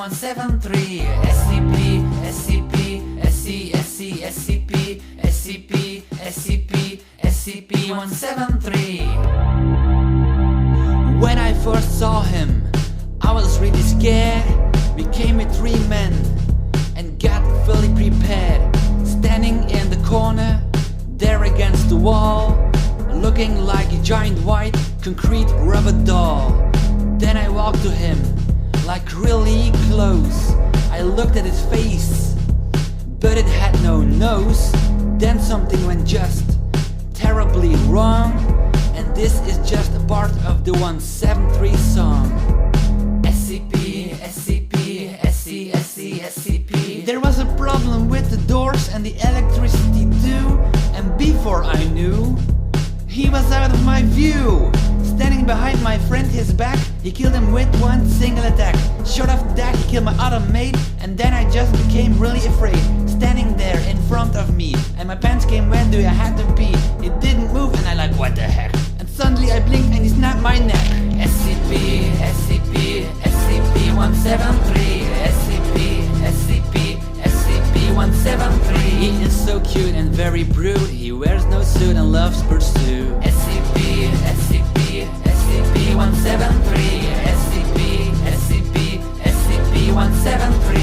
SCP-173, SCP, SCP, SC, SC, SCP, SCP, SCP, SCP-173. When I first saw him, I was really scared. We came with 3 men and got fully prepared. Standing in the corner, there against the wall, looking like a giant white concrete rubber doll. Then I walked to him, like really close. I looked at his face, but it had no nose. Then something went just terribly wrong, and this is just a part of the 173 song. SCP, SCP, SC, SC, SCP. There was a problem with the doors and the electricity too, and before I knew, he was out of my view. Standing behind my friend, his back, he killed him with one single attack. Short after that, he killed my other mate, and then I just became really afraid. Standing there in front of me, and my pants came wet, I had to pee. It didn't move, and I like, what the heck? And suddenly I blinked, and he snapped my neck. SCP, SCP, SCP-173, SCP, SCP, SCP-173. He is so cute and very brute. He wears no suit and loves pursuit. SCP, SCP, SCP-173, SCP, SCP, SCP-173.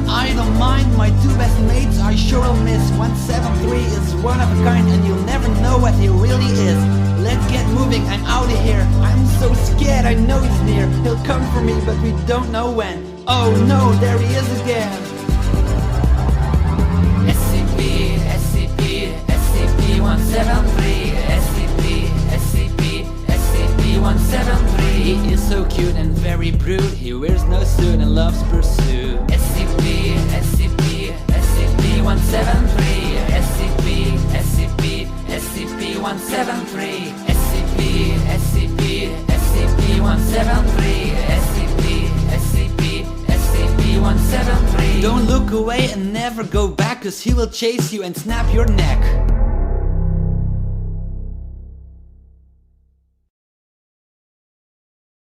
I don't mind, my 2 best mates I sure will miss. 173 is one of a kind and you'll never know what he really is. Let's get moving, I'm out of here. I'm so scared, I know he's near. He'll come for me, but we don't know when. Oh no, there he is again. SCP, SCP, SCP-173, SCP, SCP, SCP-173. He is so cute and very brute. He wears no suit and loves pursuit. SCP, SCP, SCP-173, SCP, SCP, SCP-173, SCP, SCP, SCP-173, SCP, SCP, SCP-173. Don't look away and never go back, cause he will chase you and snap your neck.